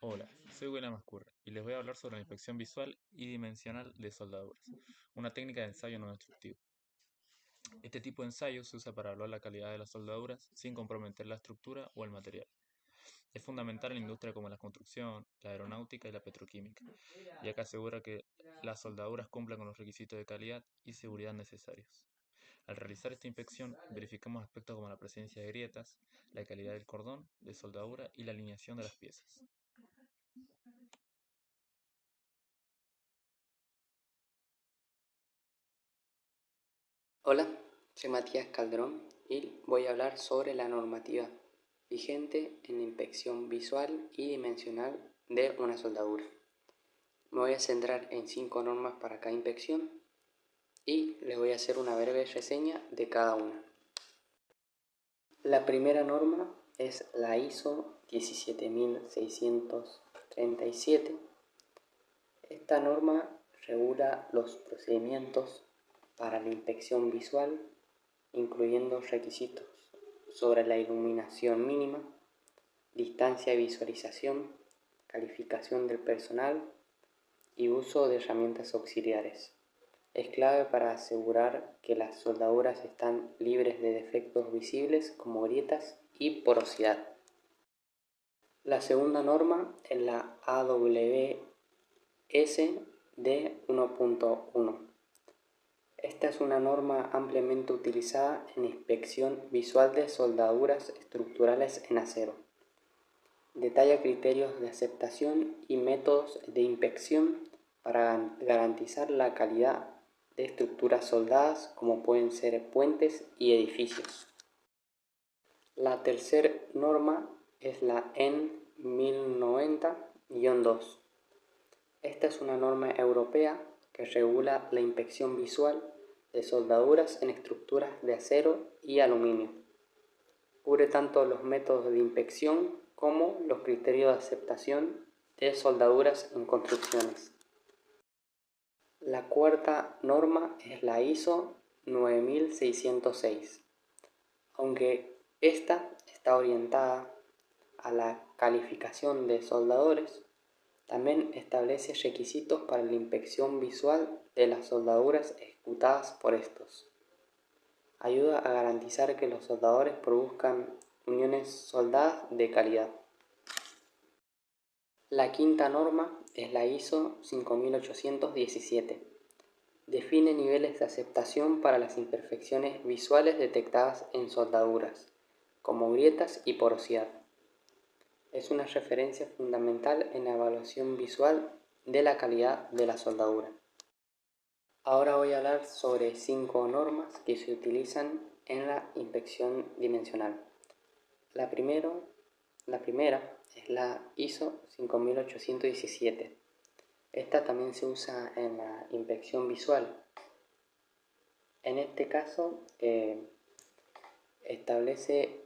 Hola, soy William Ascurra y les voy a hablar sobre la inspección visual y dimensional de soldaduras, una técnica de ensayo no destructivo. Este tipo de ensayo se usa para evaluar la calidad de las soldaduras sin comprometer la estructura o el material. Es fundamental en la industria como la construcción, la aeronáutica y la petroquímica, ya que asegura que las soldaduras cumplan con los requisitos de calidad y seguridad necesarios. Al realizar esta inspección, verificamos aspectos como la presencia de grietas, la calidad del cordón de soldadura y la alineación de las piezas. Hola, soy Matías Calderón y voy a hablar sobre la normativa vigente en la inspección visual y dimensional de una soldadura. Me voy a centrar en 5 normas para cada inspección y les voy a hacer una breve reseña de cada una. La primera norma es la ISO 17637. Esta norma regula los procedimientos para la inspección visual, incluyendo requisitos sobre la iluminación mínima, distancia de visualización, calificación del personal y uso de herramientas auxiliares. Es clave para asegurar que las soldaduras están libres de defectos visibles como grietas y porosidad. La segunda norma es la AWS D1.1. Esta es una norma ampliamente utilizada en inspección visual de soldaduras estructurales en acero. Detalla criterios de aceptación y métodos de inspección para garantizar la calidad de estructuras soldadas como pueden ser puentes y edificios. La tercera norma es la EN 1090-2. Esta es una norma europea que regula la inspección visual de soldaduras en estructuras de acero y aluminio. Cubre tanto los métodos de inspección como los criterios de aceptación de soldaduras en construcciones. La cuarta norma es la ISO 9606. Aunque esta está orientada a la calificación de soldadores, también establece requisitos para la inspección visual de las soldaduras ejecutadas por estos. Ayuda a garantizar que los soldadores produzcan uniones soldadas de calidad. La quinta norma es la ISO 5817. Define niveles de aceptación para las imperfecciones visuales detectadas en soldaduras, como grietas y porosidad. Es una referencia fundamental en la evaluación visual de la calidad de la soldadura. Ahora voy a hablar sobre 5 normas que se utilizan en la inspección dimensional. La primera es la ISO 5817. Esta también se usa en la inspección visual. En este caso, establece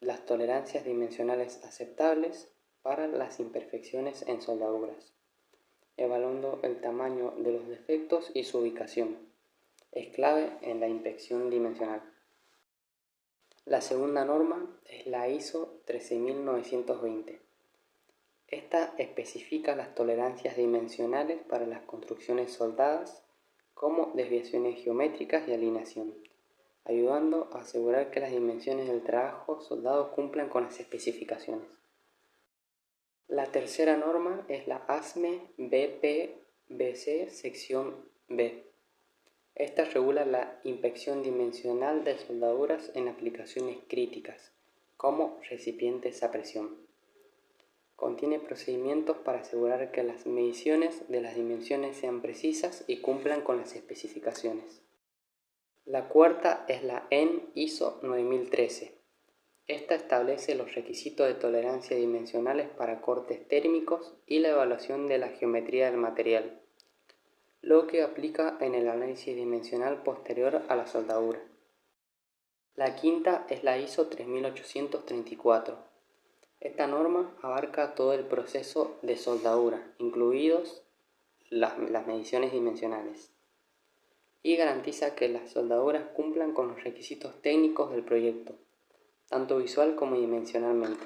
las tolerancias dimensionales aceptables para las imperfecciones en soldaduras, evaluando el tamaño de los defectos y su ubicación. Es clave en la inspección dimensional. La segunda norma es la ISO 13920. Esta especifica las tolerancias dimensionales para las construcciones soldadas como desviaciones geométricas y alineación, ayudando a asegurar que las dimensiones del trabajo soldado cumplan con las especificaciones. La tercera norma es la ASME BPBC sección B. Esta regula la inspección dimensional de soldaduras en aplicaciones críticas, como recipientes a presión. Contiene procedimientos para asegurar que las mediciones de las dimensiones sean precisas y cumplan con las especificaciones. La cuarta es la EN ISO 9013. Esta establece los requisitos de tolerancia dimensionales para cortes térmicos y la evaluación de la geometría del material, lo que aplica en el análisis dimensional posterior a la soldadura. La quinta es la ISO 3834. Esta norma abarca todo el proceso de soldadura, incluidos las mediciones dimensionales, y garantiza que las soldaduras cumplan con los requisitos técnicos del proyecto, tanto visual como dimensionalmente.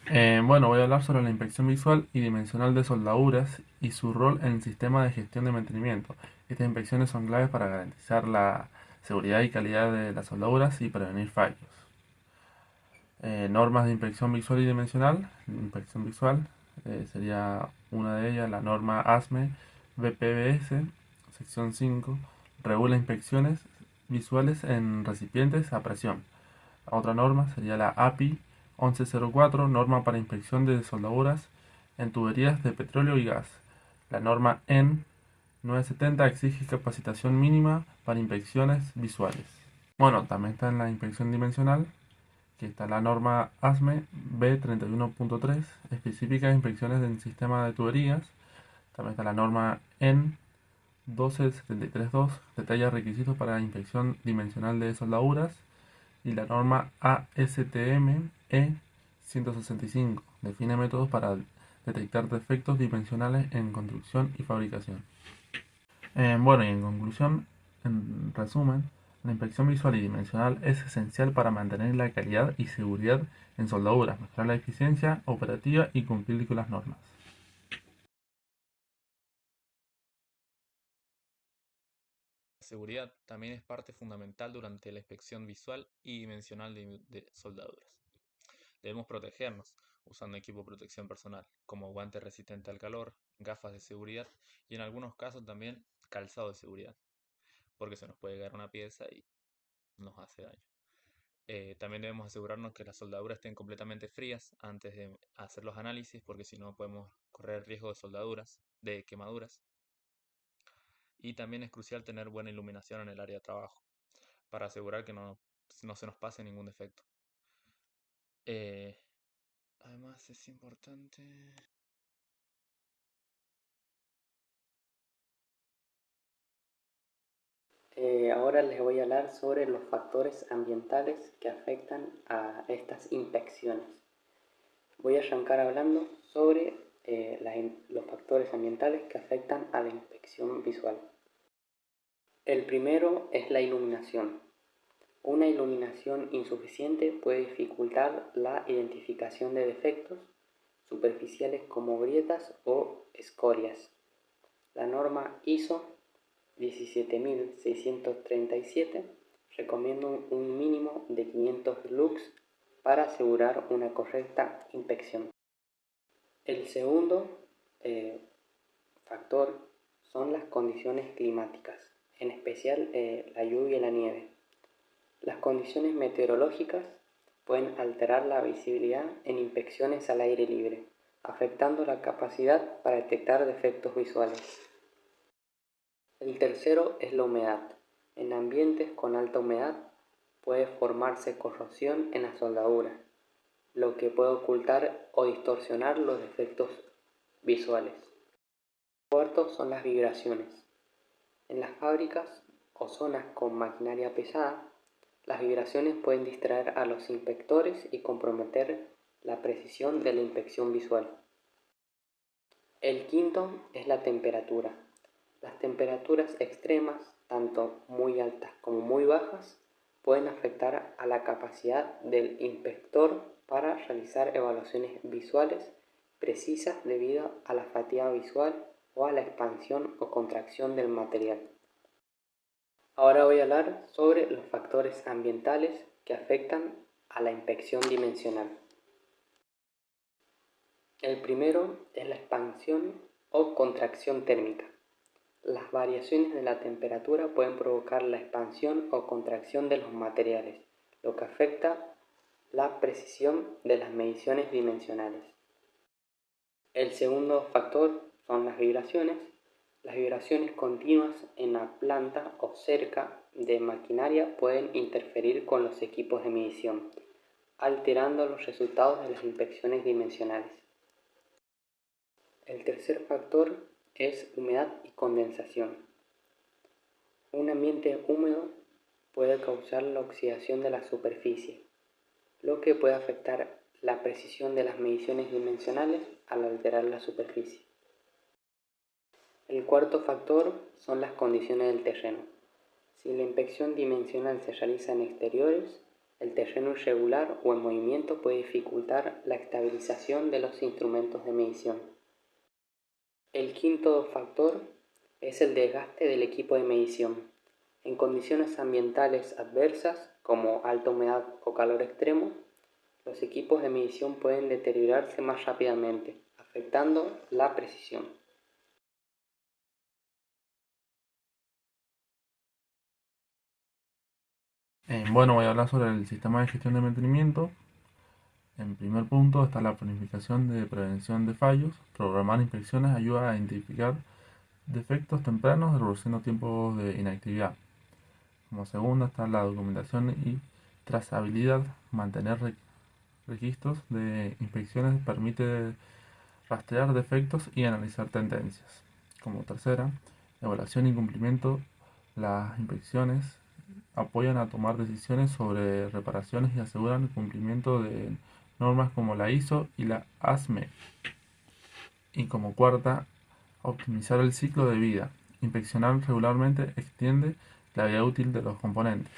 Bueno, voy a hablar sobre la inspección visual y dimensional de soldaduras y su rol en el sistema de gestión de mantenimiento. Estas inspecciones son claves para garantizar la seguridad y calidad de las soldaduras y prevenir fallos. Normas de inspección visual y dimensional. Inspección visual sería una de ellas, la norma ASME BPBS, sección 5, regula inspecciones visuales en recipientes a presión. La otra norma sería la API 1104, norma para inspección de soldaduras en tuberías de petróleo y gas. La norma EN 970 exige capacitación mínima para inspecciones visuales. Bueno, también está en la inspección dimensional, que está la norma ASME B31.3, específica de inspecciones del sistema de tuberías. También está la norma EN 12732, detalla requisitos para la inspección dimensional de soldaduras. Y la norma ASTM E165 define métodos para detectar defectos dimensionales en construcción y fabricación. Bueno, y en conclusión, en resumen, la inspección visual y dimensional es esencial para mantener la calidad y seguridad en soldaduras, mejorar la eficiencia operativa y cumplir con las normas. La seguridad también es parte fundamental durante la inspección visual y dimensional de soldaduras. Debemos protegernos usando equipo de protección personal, como guantes resistentes al calor, gafas de seguridad y en algunos casos también calzado de seguridad, porque se nos puede caer una pieza y nos hace daño. También debemos asegurarnos que las soldaduras estén completamente frías antes de hacer los análisis, porque si no podemos correr riesgo de soldaduras, de quemaduras. Y también es crucial tener buena iluminación en el área de trabajo, para asegurar que no se nos pase ningún defecto. Eh, Además es importante... Ahora les voy a hablar sobre los factores ambientales que afectan a estas inspecciones. Voy a arrancar hablando sobre los factores ambientales que afectan a la inspección visual. El primero es la iluminación. Una iluminación insuficiente puede dificultar la identificación de defectos superficiales como grietas o escorias. La norma ISO 17637 recomienda un mínimo de 500 lux para asegurar una correcta inspección. El segundo factor son las condiciones climáticas, en especial la lluvia y la nieve. Las condiciones meteorológicas pueden alterar la visibilidad en inspecciones al aire libre, afectando la capacidad para detectar defectos visuales. El tercero es la humedad. En ambientes con alta humedad puede formarse corrosión en la soldadura, lo que puede ocultar o distorsionar los defectos visuales. Cuarto son las vibraciones. En las fábricas o zonas con maquinaria pesada, las vibraciones pueden distraer a los inspectores y comprometer la precisión de la inspección visual. El quinto es la temperatura. Las temperaturas extremas, tanto muy altas como muy bajas, pueden afectar a la capacidad del inspector para realizar evaluaciones visuales precisas debido a la fatiga visual o a la expansión o contracción del material. Ahora voy a hablar sobre los factores ambientales que afectan a la inspección dimensional. El primero es la expansión o contracción térmica. Las variaciones de la temperatura pueden provocar la expansión o contracción de los materiales, lo que afecta la precisión de las mediciones dimensionales. El segundo factor son las vibraciones. Las vibraciones continuas en la planta o cerca de maquinaria pueden interferir con los equipos de medición, alterando los resultados de las inspecciones dimensionales. El tercer factor es humedad y condensación. Un ambiente húmedo puede causar la oxidación de la superficie, lo que puede afectar la precisión de las mediciones dimensionales al alterar la superficie. El cuarto factor son las condiciones del terreno. Si la inspección dimensional se realiza en exteriores, El terreno irregular o en movimiento puede dificultar la estabilización de los instrumentos de medición. El quinto factor es el desgaste del equipo de medición. En condiciones ambientales adversas, como alta humedad o calor extremo, los equipos de medición pueden deteriorarse más rápidamente, afectando la precisión. Bueno, voy a hablar sobre el sistema de gestión de mantenimiento. En primer punto está la planificación de prevención de fallos. Programar inspecciones ayuda a identificar defectos tempranos, reduciendo tiempos de inactividad. Como segunda está la documentación y trazabilidad. Mantener registros de inspecciones permite rastrear defectos y analizar tendencias. Como tercera, evaluación y cumplimiento. Las inspecciones apoyan a tomar decisiones sobre reparaciones y aseguran el cumplimiento de normas como la ISO y la ASME. Y como cuarta, optimizar el ciclo de vida. Inspeccionar regularmente extiende la vida útil de los componentes.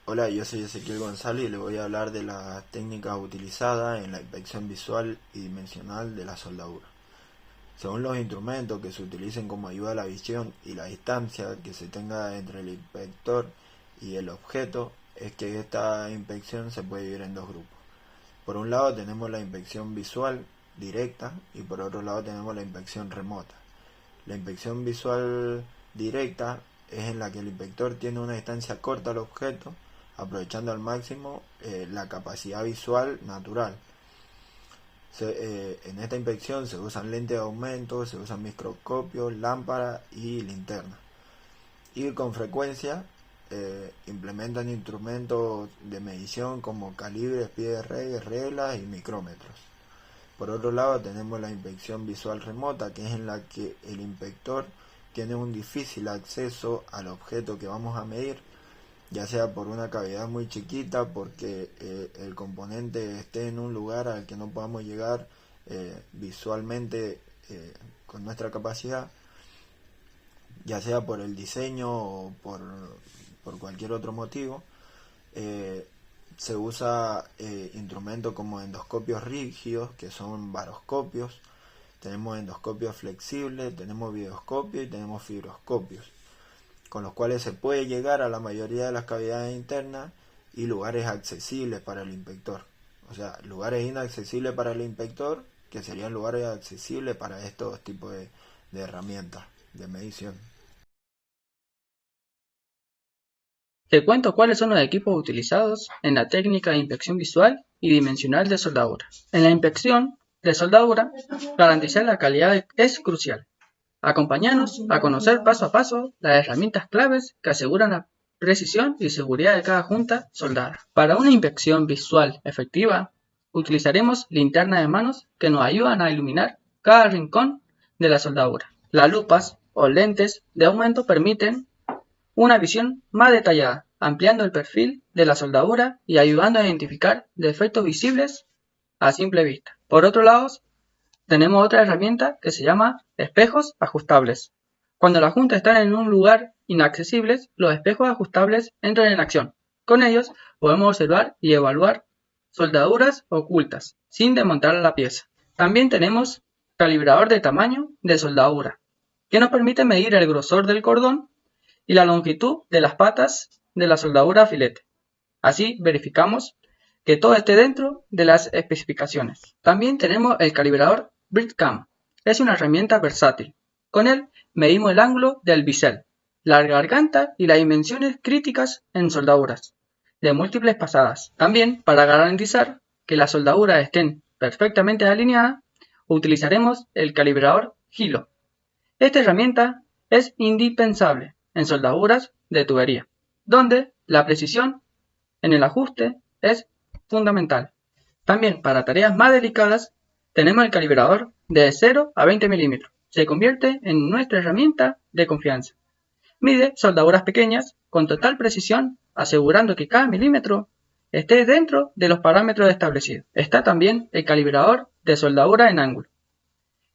Hola, yo soy Ezequiel González y les voy a hablar de las técnicas utilizadas en la inspección visual y dimensional de la soldadura. Según los instrumentos que se utilicen como ayuda a la visión y la distancia que se tenga entre el inspector y el objeto, es que esta inspección se puede dividir en dos grupos. Por un lado tenemos la inspección visual directa y por otro lado tenemos la inspección remota. La inspección visual directa es en la que el inspector tiene una distancia corta al objeto, aprovechando al máximo la capacidad visual natural. En esta inspección se usan lentes de aumento, se usan microscopios, lámparas y linternas. Y con frecuencia implementan instrumentos de medición como calibres, pie de regla, reglas y micrómetros. Por otro lado tenemos la inspección visual remota, que es en la que el inspector tiene un difícil acceso al objeto que vamos a medir, ya sea por una cavidad muy chiquita, porque el componente esté en un lugar al que no podamos llegar visualmente con nuestra capacidad, ya sea por el diseño o por cualquier otro motivo. Se usa instrumentos como endoscopios rígidos, que son baroscopios. Tenemos endoscopios flexibles, tenemos videoscopios y tenemos fibroscopios, con los cuales se puede llegar a la mayoría de las cavidades internas y lugares accesibles para el inspector. O sea, lugares inaccesibles para el inspector, que serían lugares accesibles para estos tipos de herramientas de medición. Te cuento cuáles son los equipos utilizados en la técnica de inspección visual y dimensional de soldadura. En la inspección de soldadura, garantizar la calidad es crucial. Acompáñanos a conocer paso a paso las herramientas claves que aseguran la precisión y seguridad de cada junta soldada. Para una inspección visual efectiva, utilizaremos linternas de manos que nos ayudan a iluminar cada rincón de la soldadura. Las lupas o lentes de aumento permiten una visión más detallada, ampliando el perfil de la soldadura y ayudando a identificar defectos visibles a simple vista. Por otro lado, tenemos otra herramienta que se llama espejos ajustables. Cuando las juntas están en un lugar inaccesible, los espejos ajustables entran en acción. Con ellos podemos observar y evaluar soldaduras ocultas, sin desmontar la pieza. También tenemos calibrador de tamaño de soldadura, que nos permite medir el grosor del cordón y la longitud de las patas de la soldadura a filete. Así verificamos que todo esté dentro de las especificaciones. También tenemos el calibrador BritCam. Es una herramienta versátil. Con él medimos el ángulo del bisel, la garganta y las dimensiones críticas en soldaduras de múltiples pasadas. También, para garantizar que las soldaduras estén perfectamente alineadas, utilizaremos el calibrador Hilo. Esta herramienta es indispensable en soldaduras de tubería, donde la precisión en el ajuste es fundamental. También para tareas más delicadas tenemos el calibrador de 0 a 20 milímetros. Se convierte en nuestra herramienta de confianza. Mide soldaduras pequeñas con total precisión, asegurando que cada milímetro esté dentro de los parámetros establecidos. Está también el calibrador de soldadura en ángulo.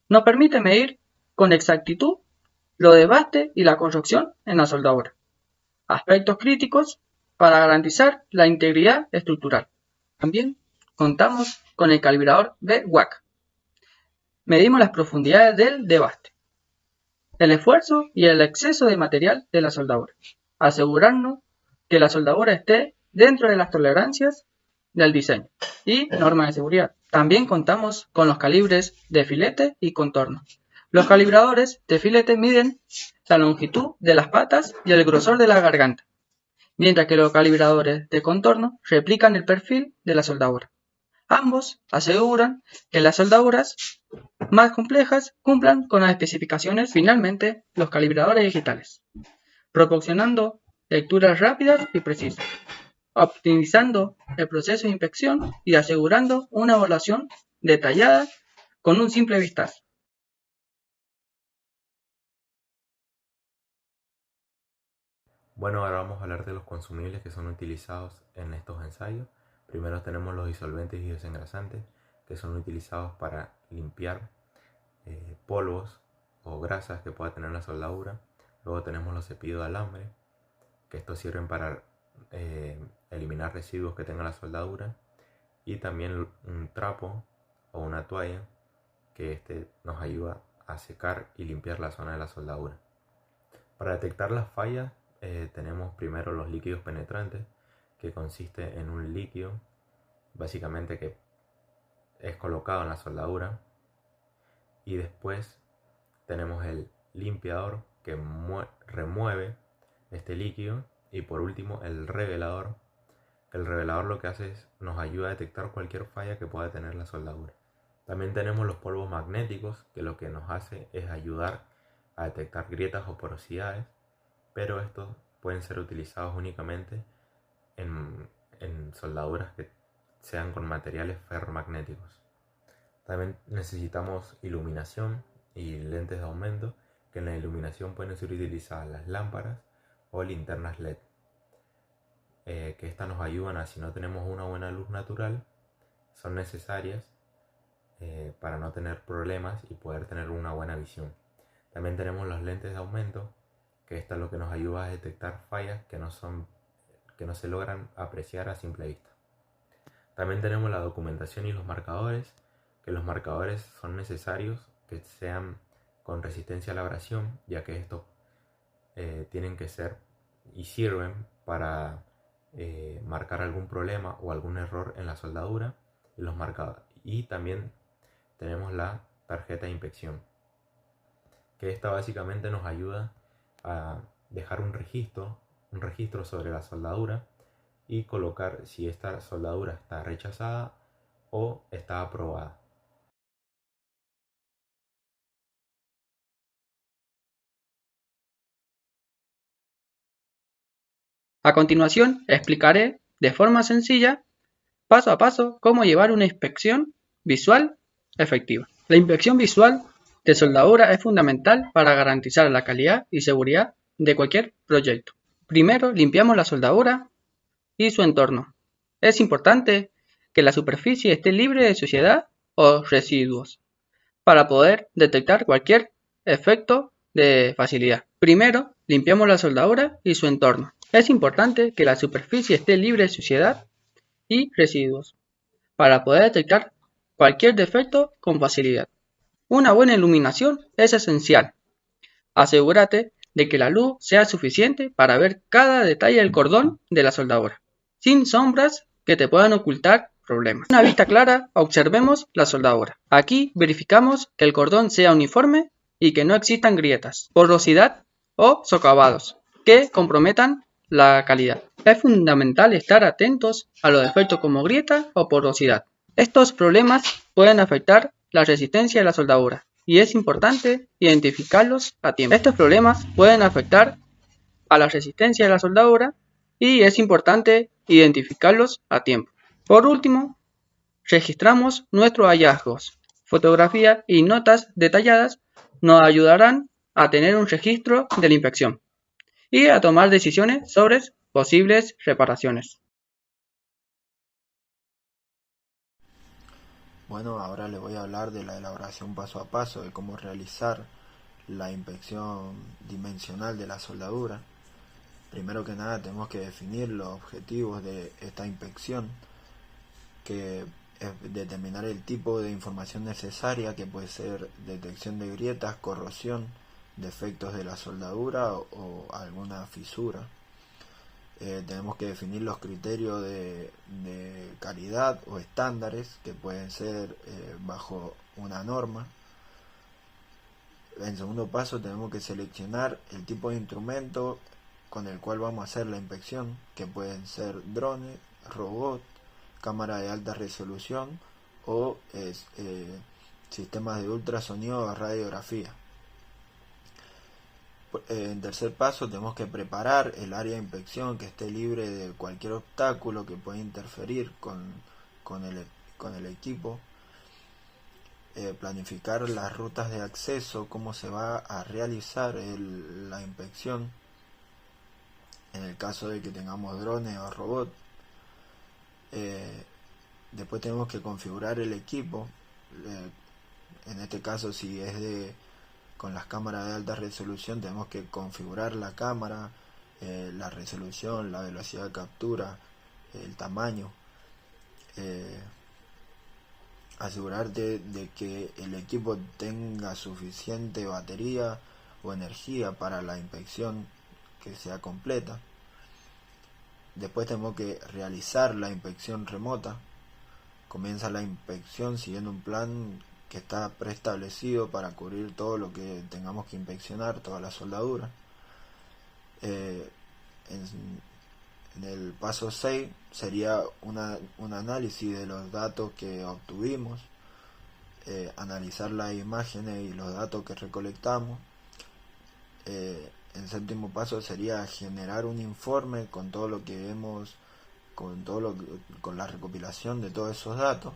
Nos permite medir con exactitud lo de baste y la construcción en la soldadura. Aspectos críticos para garantizar la integridad estructural. También contamos con el calibrador de Watt. Medimos las profundidades del debaste, el esfuerzo y el exceso de material de la soldadura. Asegurarnos que la soldadura esté dentro de las tolerancias del diseño y normas de seguridad. También contamos con los calibres de filete y contorno. Los calibradores de filete miden la longitud de las patas y el grosor de la garganta, mientras que los calibradores de contorno replican el perfil de la soldadura. Ambos aseguran que las soldaduras más complejas cumplan con las especificaciones. Finalmente, los calibradores digitales, proporcionando lecturas rápidas y precisas, optimizando el proceso de inspección y asegurando una evaluación detallada con un simple vistazo. Bueno, ahora vamos a hablar de los consumibles que son utilizados en estos ensayos. Primero tenemos los disolventes y desengrasantes, que son utilizados para limpiar polvos o grasas que pueda tener la soldadura. Luego tenemos los cepillos de alambre, que estos sirven para eliminar residuos que tenga la soldadura. Y también un trapo o una toalla, que nos ayuda a secar y limpiar la zona de la soldadura. Para detectar las fallas, tenemos primero los líquidos penetrantes, que consiste en un líquido básicamente que es colocado en la soldadura, y después tenemos el limpiador que remueve este líquido, y por último el revelador. El revelador lo que hace es nos ayuda a detectar cualquier falla que pueda tener la soldadura. También tenemos los polvos magnéticos, que lo que nos hace es ayudar a detectar grietas o porosidades, pero estos pueden ser utilizados únicamente en soldaduras que sean con materiales ferromagnéticos. También necesitamos iluminación y lentes de aumento, que en la iluminación pueden ser utilizadas las lámparas o linternas LED, que estas nos ayudan a, si no tenemos una buena luz natural, son necesarias para no tener problemas y poder tener una buena visión. También tenemos las lentes de aumento, que esta lo que nos ayuda a detectar fallas que no se logran apreciar a simple vista. También tenemos la documentación y los marcadores, que los marcadores son necesarios que sean con resistencia a la abrasión, ya que estos tienen que ser y sirven para marcar algún problema o algún error en la soldadura y los marcadores. Y también tenemos la tarjeta de inspección, que esta básicamente nos ayuda a dejar un registro sobre la soldadura y colocar si esta soldadura está rechazada o está aprobada. A continuación, explicaré de forma sencilla, paso a paso, cómo llevar una inspección visual efectiva. La inspección visual de soldadura es fundamental para garantizar la calidad y seguridad de cualquier proyecto. Primero, limpiamos la soldadura y su entorno. Es importante que la superficie esté libre de suciedad o residuos para poder detectar cualquier efecto de facilidad. Primero, limpiamos la soldadura y su entorno. Es importante que la superficie esté libre de suciedad y residuos para poder detectar cualquier defecto con facilidad. Una buena iluminación es esencial. Asegúrate de que la luz sea suficiente para ver cada detalle del cordón de la soldadura, sin sombras que te puedan ocultar problemas. Una vista clara, observemos la soldadura. Aquí verificamos que el cordón sea uniforme y que no existan grietas, porosidad o socavados que comprometan la calidad. Es fundamental estar atentos a los defectos como grieta o porosidad. Estos problemas pueden afectar la resistencia de la soldadura y es importante identificarlos a tiempo. Estos problemas pueden afectar a la resistencia de la soldadura y es importante identificarlos a tiempo. Por último, registramos nuestros hallazgos. Fotografías y notas detalladas nos ayudarán a tener un registro de la inspección y a tomar decisiones sobre posibles reparaciones. Bueno, ahora les voy a hablar de la elaboración paso a paso, de cómo realizar la inspección dimensional de la soldadura. Primero que nada tenemos que definir los objetivos de esta inspección, que es determinar el tipo de información necesaria, que puede ser detección de grietas, corrosión, defectos de la soldadura o alguna fisura. Tenemos que definir los criterios de calidad o estándares, que pueden ser bajo una norma. En segundo paso tenemos que seleccionar el tipo de instrumento con el cual vamos a hacer la inspección, que pueden ser drones, robots, cámara de alta resolución o sistemas de ultrasonido o radiografía. En tercer paso tenemos que preparar el área de inspección, que esté libre de cualquier obstáculo que pueda interferir con el equipo. Planificar las rutas de acceso, cómo se va a realizar la inspección en el caso de que tengamos drones o robots. Después tenemos que configurar el equipo, en este caso si es con las cámaras de alta resolución, tenemos que configurar la cámara, la resolución, la velocidad de captura, el tamaño, asegurarte de que el equipo tenga suficiente batería o energía para la inspección que sea completa. Después tenemos que realizar la inspección remota. Comienza la inspección siguiendo un plan que está preestablecido para cubrir todo lo que tengamos que inspeccionar, toda la soldadura. En el paso 6 sería un análisis de los datos que obtuvimos, analizar las imágenes y los datos que recolectamos. El séptimo paso sería generar un informe con todo lo que vemos, con la recopilación de todos esos datos.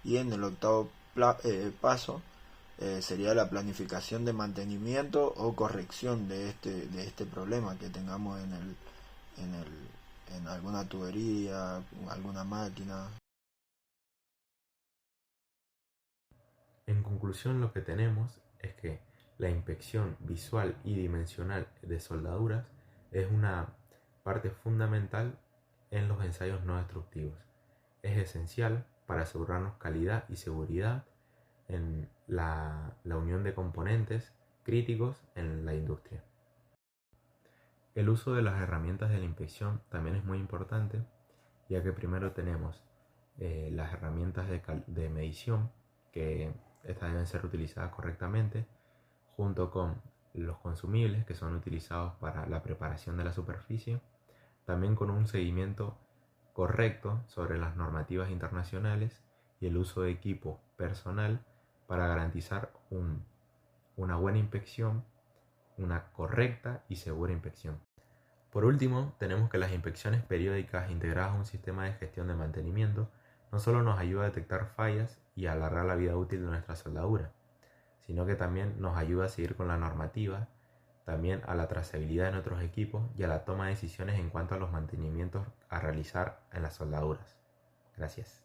Y en el octavo paso sería la planificación de mantenimiento o corrección de este problema que tengamos en alguna tubería, alguna máquina. En conclusión, lo que tenemos es que la inspección visual y dimensional de soldaduras es una parte fundamental en los ensayos no destructivos. Es esencial para asegurarnos calidad y seguridad en la unión de componentes críticos en la industria. El uso de las herramientas de la inspección también es muy importante, ya que primero tenemos las herramientas de medición, que estas deben ser utilizadas correctamente, junto con los consumibles que son utilizados para la preparación de la superficie, también con un seguimiento correcto sobre las normativas internacionales y el uso de equipo personal para garantizar una buena inspección, una correcta y segura inspección. Por último, tenemos que las inspecciones periódicas integradas a un sistema de gestión de mantenimiento no solo nos ayuda a detectar fallas y a alargar la vida útil de nuestra soldadura, sino que también nos ayuda a seguir con la normativa, también a la trazabilidad de nuestros equipos y a la toma de decisiones en cuanto a los mantenimientos a realizar en las soldaduras. Gracias.